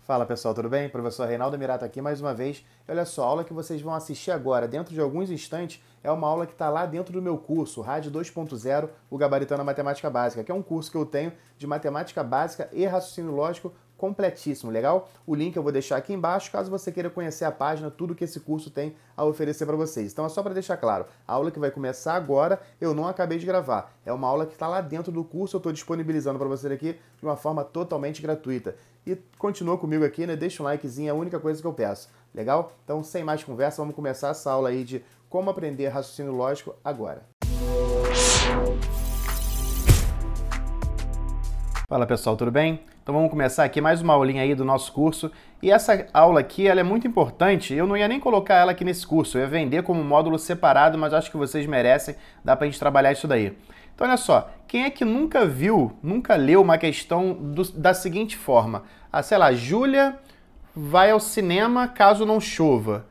Fala pessoal, tudo bem? Professor Reinaldo Mirato aqui mais uma vez. E olha só, a aula que vocês vão assistir agora, dentro de alguns instantes, é uma aula que está lá dentro do meu curso, RAD 2.0, o Gabaritando a Matemática Básica, que é um curso que eu tenho de matemática básica e raciocínio lógico completíssimo, legal? O link eu vou deixar aqui embaixo, caso você queira conhecer a página, tudo que esse curso tem a oferecer para vocês. Então é só para deixar claro, a aula que vai começar agora, eu não acabei de gravar. É uma aula que está lá dentro do curso, eu estou disponibilizando para você aqui de uma forma totalmente gratuita. E continua comigo aqui, né? Deixa um likezinho, é a única coisa que eu peço. Legal? Então, sem mais conversa, vamos começar essa aula aí de como aprender raciocínio lógico agora. Fala pessoal, tudo bem? Então vamos começar aqui mais uma aulinha aí do nosso curso. E essa aula aqui, ela é muito importante, eu não ia nem colocar ela aqui nesse curso, eu ia vender como módulo separado, mas acho que vocês merecem, dá pra gente trabalhar isso daí. Então olha só, quem é que nunca viu, nunca leu uma questão da seguinte forma? Sei lá, Júlia vai ao cinema caso não chova.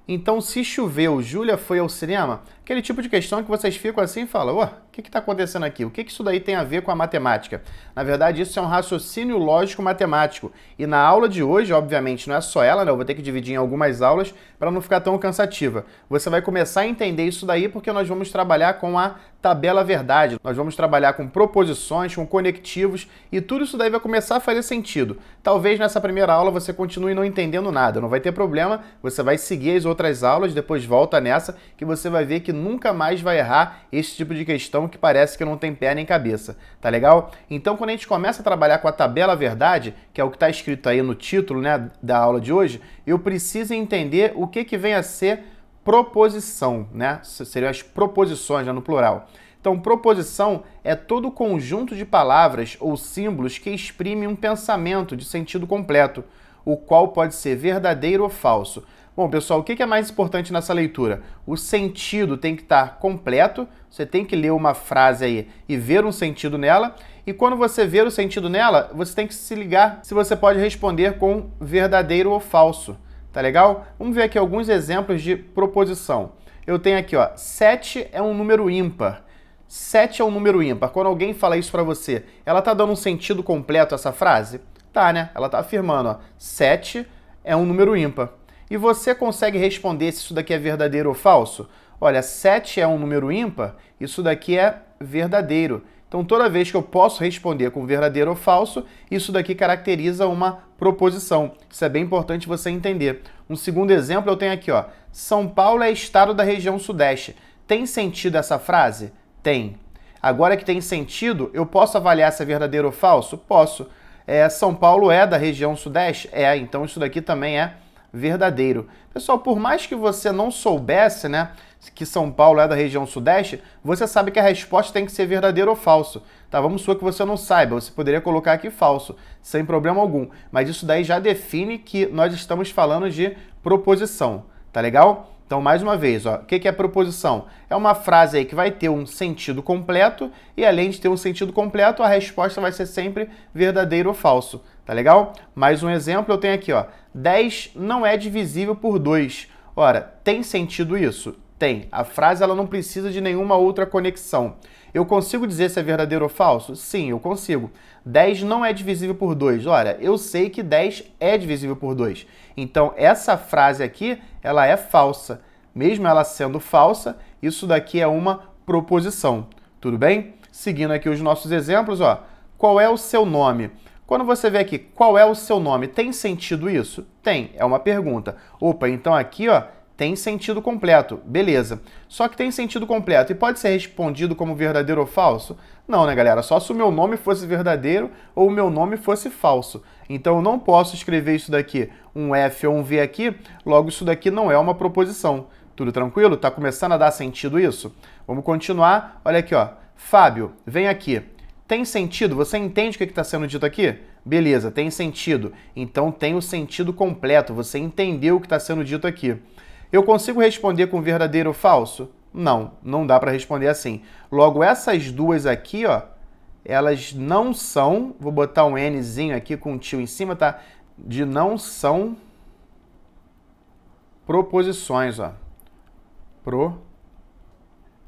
Então, se choveu, Júlia foi ao cinema? Aquele tipo de questão que vocês ficam assim e falam, o que está acontecendo aqui? O que isso daí tem a ver com a matemática? Na verdade, isso é um raciocínio lógico-matemático. E na aula de hoje, obviamente, não é só ela, né? Eu vou ter que dividir em algumas aulas para não ficar tão cansativa. Você vai começar a entender isso daí porque nós vamos trabalhar com a tabela verdade. Nós vamos trabalhar com proposições, com conectivos e tudo isso daí vai começar a fazer sentido. Talvez nessa primeira aula você continue não entendendo nada, não vai ter problema, você vai seguir as outras aulas, depois volta nessa que você vai ver que nunca mais vai errar esse tipo de questão que parece que não tem pé nem cabeça, tá legal? Então quando a gente começa a trabalhar com a tabela verdade, que é o que está escrito aí no título, né, da aula de hoje, eu preciso entender o que vem a ser proposição, né? Seriam as proposições, né, no plural. Então, proposição é todo conjunto de palavras ou símbolos que exprime um pensamento de sentido completo, o qual pode ser verdadeiro ou falso. Bom, pessoal, o que é mais importante nessa leitura? O sentido tem que estar completo, você tem que ler uma frase aí e ver um sentido nela, e quando você ver o sentido nela, você tem que se ligar se você pode responder com verdadeiro ou falso. Tá legal? Vamos ver aqui alguns exemplos de proposição. Eu tenho aqui, ó, 7 é um número ímpar. 7 é um número ímpar. Quando alguém fala isso para você, ela tá dando um sentido completo a essa frase? Tá, né? Ela tá afirmando, ó, 7 é um número ímpar. E você consegue responder se isso daqui é verdadeiro ou falso? Olha, 7 é um número ímpar, isso daqui é verdadeiro. Então, toda vez que eu posso responder com verdadeiro ou falso, isso daqui caracteriza uma proposição. Isso é bem importante você entender. Um segundo exemplo eu tenho aqui, ó. São Paulo é estado da região sudeste. Tem sentido essa frase? Tem. Agora que tem sentido, eu posso avaliar se é verdadeiro ou falso? Posso. São Paulo é da região sudeste? Então isso daqui também é verdadeiro. Pessoal, por mais que você não soubesse, né, que São Paulo é da região sudeste, você sabe que a resposta tem que ser verdadeiro ou falso. Tá? Vamos supor que você não saiba, você poderia colocar aqui falso, sem problema algum. Mas isso daí já define que nós estamos falando de proposição. Tá legal? Então, mais uma vez, ó, o que é proposição? É uma frase aí que vai ter um sentido completo e, além de ter um sentido completo, a resposta vai ser sempre verdadeiro ou falso. Tá legal? Mais um exemplo eu tenho aqui, ó. 10 não é divisível por 2. Ora, tem sentido isso? Tem. A frase ela não precisa de nenhuma outra conexão. Eu consigo dizer se é verdadeiro ou falso? Sim, eu consigo. 10 não é divisível por 2. Olha, eu sei que 10 é divisível por 2. Então, essa frase aqui, ela é falsa. Mesmo ela sendo falsa, isso daqui é uma proposição. Tudo bem? Seguindo aqui os nossos exemplos, ó. Qual é o seu nome? Quando você vê aqui, qual é o seu nome? Tem sentido isso? Tem. É uma pergunta. Opa, então aqui, ó, tem sentido completo, beleza. Só que tem sentido completo e pode ser respondido como verdadeiro ou falso? Não, né, galera? Só se o meu nome fosse verdadeiro ou o meu nome fosse falso. Então eu não posso escrever isso daqui, um F ou um V aqui, logo isso daqui não é uma proposição. Tudo tranquilo? Tá começando a dar sentido isso? Vamos continuar. Olha aqui, ó. Fábio, vem aqui. Tem sentido? Você entende o que está sendo dito aqui? Beleza, tem sentido. Então tem o sentido completo. Você entendeu o que está sendo dito aqui. Eu consigo responder com verdadeiro ou falso? Não, não dá para responder assim. Logo, essas duas aqui, ó, elas não são, vou botar um Nzinho aqui com um tio em cima, tá? De não são proposições, ó.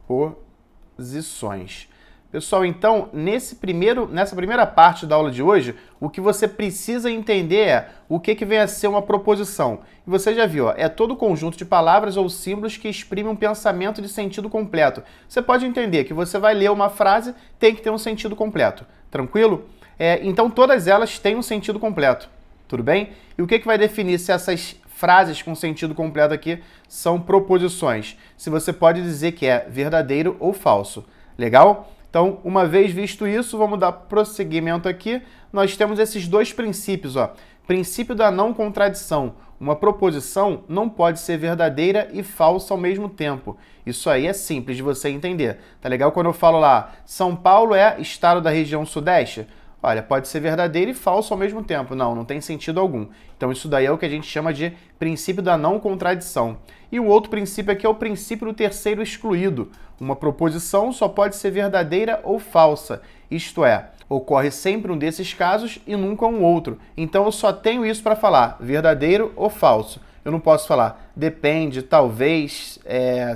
Proposições. Pessoal, então, nessa primeira parte da aula de hoje, o que você precisa entender é o que vem a ser uma proposição. E você já viu, ó, é todo conjunto de palavras ou símbolos que exprime um pensamento de sentido completo. Você pode entender que você vai ler uma frase, tem que ter um sentido completo. Tranquilo? Então, todas elas têm um sentido completo. Tudo bem? E o que vai definir se essas frases com sentido completo aqui são proposições? Se você pode dizer que é verdadeiro ou falso. Legal? Então, uma vez visto isso, vamos dar prosseguimento aqui. Nós temos esses dois princípios, ó. Princípio da não contradição. Uma proposição não pode ser verdadeira e falsa ao mesmo tempo. Isso aí é simples de você entender. Tá legal? Quando eu falo lá, São Paulo é estado da região sudeste, olha, pode ser verdadeiro e falso ao mesmo tempo. Não tem sentido algum. Então isso daí é o que a gente chama de princípio da não contradição. E o outro princípio aqui é o princípio do terceiro excluído. Uma proposição só pode ser verdadeira ou falsa. Isto é, ocorre sempre um desses casos e nunca um outro. Então eu só tenho isso para falar, verdadeiro ou falso. Eu não posso falar depende, talvez,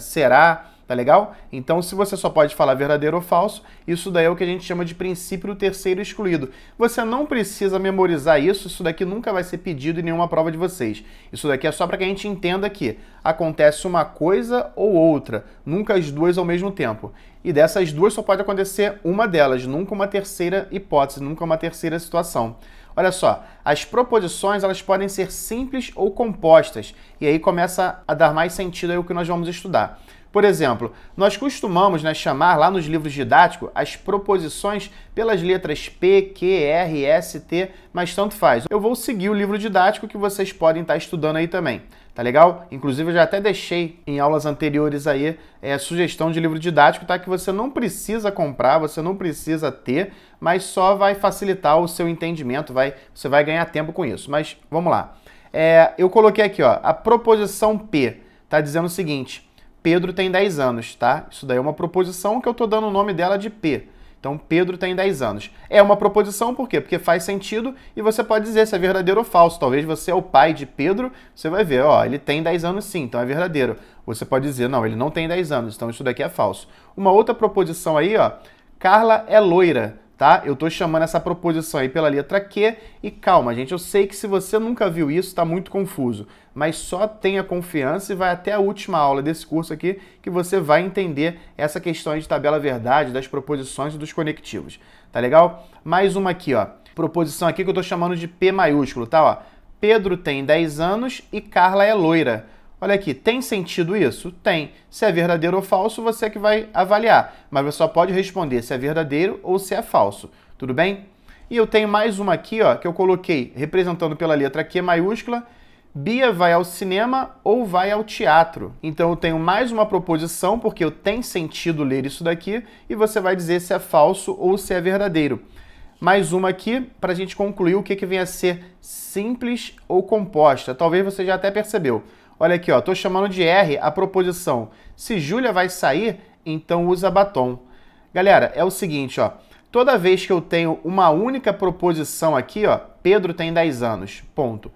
será. Tá legal? Então, se você só pode falar verdadeiro ou falso, isso daí é o que a gente chama de princípio do terceiro excluído. Você não precisa memorizar isso daqui nunca vai ser pedido em nenhuma prova de vocês. Isso daqui é só para que a gente entenda que acontece uma coisa ou outra, nunca as duas ao mesmo tempo. E dessas duas só pode acontecer uma delas, nunca uma terceira hipótese, nunca uma terceira situação. Olha só, as proposições elas podem ser simples ou compostas, e aí começa a dar mais sentido aí o que nós vamos estudar. Por exemplo, nós costumamos chamar lá nos livros didáticos as proposições pelas letras P, Q, R, S, T, mas tanto faz. Eu vou seguir o livro didático que vocês podem estar estudando aí também, tá legal? Inclusive eu já até deixei em aulas anteriores aí sugestão de livro didático, tá? Que você não precisa comprar, você não precisa ter, mas só vai facilitar o seu entendimento, você vai ganhar tempo com isso. Mas vamos lá. Eu coloquei aqui, ó, a proposição P, tá dizendo o seguinte: Pedro tem 10 anos, tá? Isso daí é uma proposição que eu tô dando o nome dela de P. Então, Pedro tem 10 anos. É uma proposição, por quê? Porque faz sentido e você pode dizer se é verdadeiro ou falso. Talvez você é o pai de Pedro, você vai ver, ó, ele tem 10 anos sim, então é verdadeiro. Você pode dizer, não, ele não tem 10 anos, então isso daqui é falso. Uma outra proposição aí, ó, Carla é loira. Tá? Eu estou chamando essa proposição aí pela letra Q e calma, gente, eu sei que se você nunca viu isso, está muito confuso, mas só tenha confiança e vai até a última aula desse curso aqui que você vai entender essa questão aí de tabela verdade, das proposições e dos conectivos, tá legal? Mais uma aqui, ó, proposição aqui que eu estou chamando de P maiúsculo, tá? Ó, Pedro tem 10 anos e Carla é loira. Olha aqui, tem sentido isso? Tem. Se é verdadeiro ou falso, você é que vai avaliar. Mas você só pode responder se é verdadeiro ou se é falso. Tudo bem? E eu tenho mais uma aqui, ó, que eu coloquei representando pela letra Q maiúscula. Bia vai ao cinema ou vai ao teatro. Então eu tenho mais uma proposição, porque eu tenho sentido ler isso daqui, e você vai dizer se é falso ou se é verdadeiro. Mais uma aqui, para a gente concluir o que vem a ser simples ou composta. Talvez você já até percebeu. Olha aqui, ó, estou chamando de R a proposição. Se Júlia vai sair, então usa batom. Galera, é o seguinte, ó. Toda vez que eu tenho uma única proposição aqui, ó, Pedro tem 10 anos, ponto.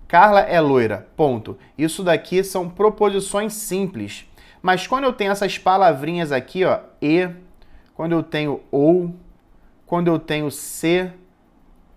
Carla é loira, ponto. Isso daqui são proposições simples. Mas quando eu tenho essas palavrinhas aqui, ó, e, quando eu tenho ou, quando eu tenho se,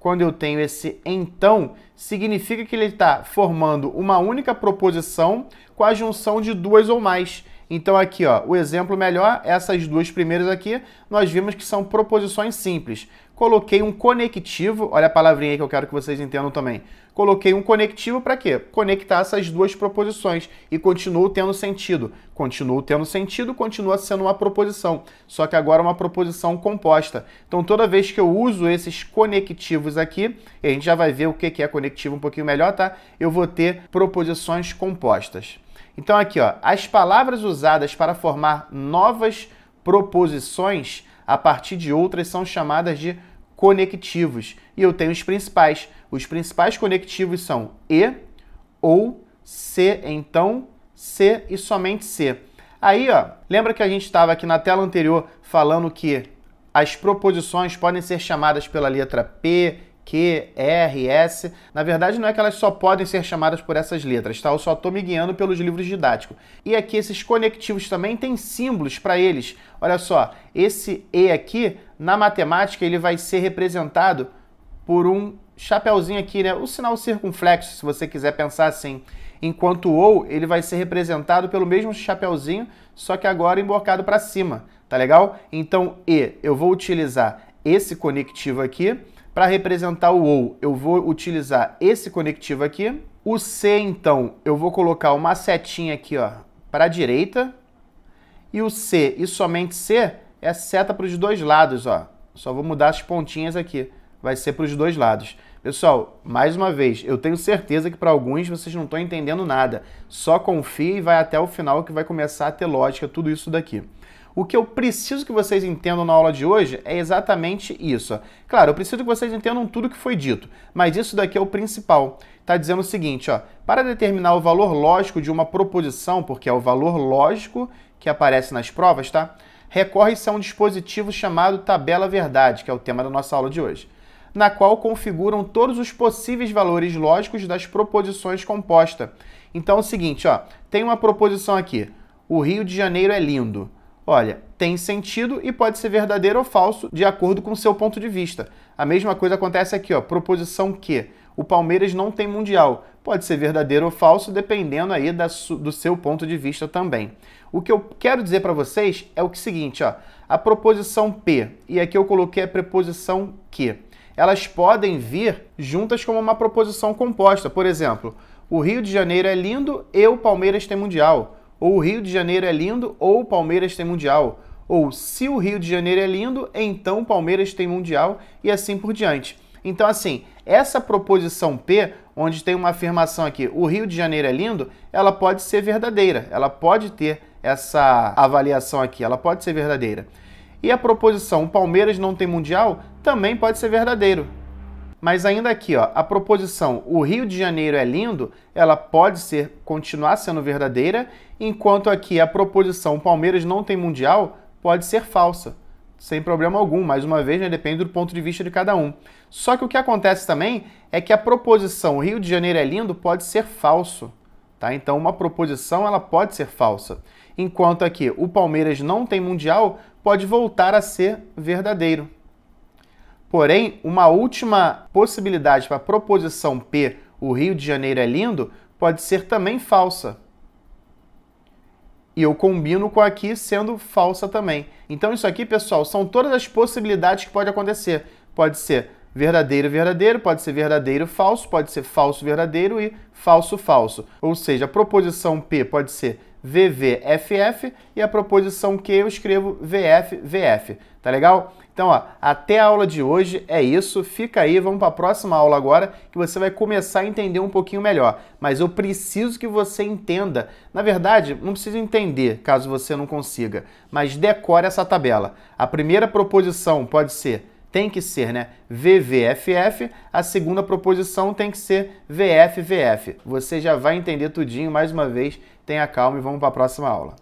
quando eu tenho esse então, significa que ele está formando uma única proposição com a junção de duas ou mais. Então aqui, ó, o exemplo melhor, essas duas primeiras aqui, nós vimos que são proposições simples. Coloquei um conectivo, olha a palavrinha aí que eu quero que vocês entendam também. Coloquei um conectivo para quê? Conectar essas duas proposições e continuo tendo sentido. Continuo tendo sentido, continua sendo uma proposição, só que agora é uma proposição composta. Então toda vez que eu uso esses conectivos aqui, e a gente já vai ver o que é conectivo um pouquinho melhor, tá? Eu vou ter proposições compostas. Então aqui, ó, as palavras usadas para formar novas proposições a partir de outras são chamadas de conectivos. E eu tenho os principais. Os principais conectivos são e, ou, se, então, se e somente se. Aí, ó, lembra que a gente estava aqui na tela anterior falando que as proposições podem ser chamadas pela letra P, Q, R, S. Na verdade, não é que elas só podem ser chamadas por essas letras, tá? Eu só estou me guiando pelos livros didáticos. E aqui, esses conectivos também têm símbolos para eles. Olha só, esse E aqui, na matemática, ele vai ser representado por um chapeuzinho aqui, né? O sinal circunflexo, se você quiser pensar assim. Enquanto o OU, ele vai ser representado pelo mesmo chapeuzinho, só que agora embocado para cima, tá legal? Então, E, eu vou utilizar esse conectivo aqui. Para representar o OU, eu vou utilizar esse conectivo aqui. O C, então, eu vou colocar uma setinha aqui, ó, para a direita. E o C e somente C é seta para os dois lados, ó. Só vou mudar as pontinhas aqui. Vai ser para os dois lados. Pessoal, mais uma vez, eu tenho certeza que para alguns vocês não estão entendendo nada. Só confie e vai até o final que vai começar a ter lógica tudo isso daqui. O que eu preciso que vocês entendam na aula de hoje é exatamente isso. Claro, eu preciso que vocês entendam tudo que foi dito, mas isso daqui é o principal. Está dizendo o seguinte, ó, para determinar o valor lógico de uma proposição, porque é o valor lógico que aparece nas provas, tá? Recorre-se a um dispositivo chamado tabela verdade, que é o tema da nossa aula de hoje, na qual configuram todos os possíveis valores lógicos das proposições compostas. Então é o seguinte, ó, tem uma proposição aqui, o Rio de Janeiro é lindo. Olha, tem sentido e pode ser verdadeiro ou falso de acordo com o seu ponto de vista. A mesma coisa acontece aqui, ó, proposição Q. O Palmeiras não tem mundial. Pode ser verdadeiro ou falso dependendo aí do seu ponto de vista também. O que eu quero dizer para vocês é o seguinte, ó, a proposição P e aqui eu coloquei a preposição Q. Elas podem vir juntas como uma proposição composta. Por exemplo, o Rio de Janeiro é lindo e o Palmeiras tem mundial. Ou o Rio de Janeiro é lindo, ou o Palmeiras tem mundial. Ou se o Rio de Janeiro é lindo, então o Palmeiras tem mundial e assim por diante. Então, assim, essa proposição P, onde tem uma afirmação aqui, o Rio de Janeiro é lindo, ela pode ser verdadeira. Ela pode ter essa avaliação aqui, ela pode ser verdadeira. E a proposição o Palmeiras não tem mundial também pode ser verdadeiro. Mas ainda aqui, ó, a proposição o Rio de Janeiro é lindo, ela pode continuar sendo verdadeira, enquanto aqui a proposição o Palmeiras não tem mundial pode ser falsa. Sem problema algum, mais uma vez, né, depende do ponto de vista de cada um. Só que o que acontece também é que a proposição o Rio de Janeiro é lindo pode ser falso. Tá? Então uma proposição ela pode ser falsa. Enquanto aqui o Palmeiras não tem mundial pode voltar a ser verdadeiro. Porém, uma última possibilidade para a proposição P, o Rio de Janeiro é lindo, pode ser também falsa. E eu combino com aqui sendo falsa também. Então isso aqui, pessoal, são todas as possibilidades que pode acontecer. Pode ser verdadeiro, verdadeiro, pode ser verdadeiro, falso, pode ser falso, verdadeiro e falso, falso. Ou seja, a proposição P pode ser VV, FF e a proposição Q eu escrevo VF, VF. Tá legal? Então, ó, até a aula de hoje é isso. Fica aí, vamos para a próxima aula agora, que você vai começar a entender um pouquinho melhor. Mas eu preciso que você entenda. Na verdade, não precisa entender, caso você não consiga, mas decore essa tabela. A primeira proposição pode ser, tem que ser, né, VVFF, a segunda proposição tem que ser VFVF. Você já vai entender tudinho, mais uma vez, tenha calma e vamos para a próxima aula.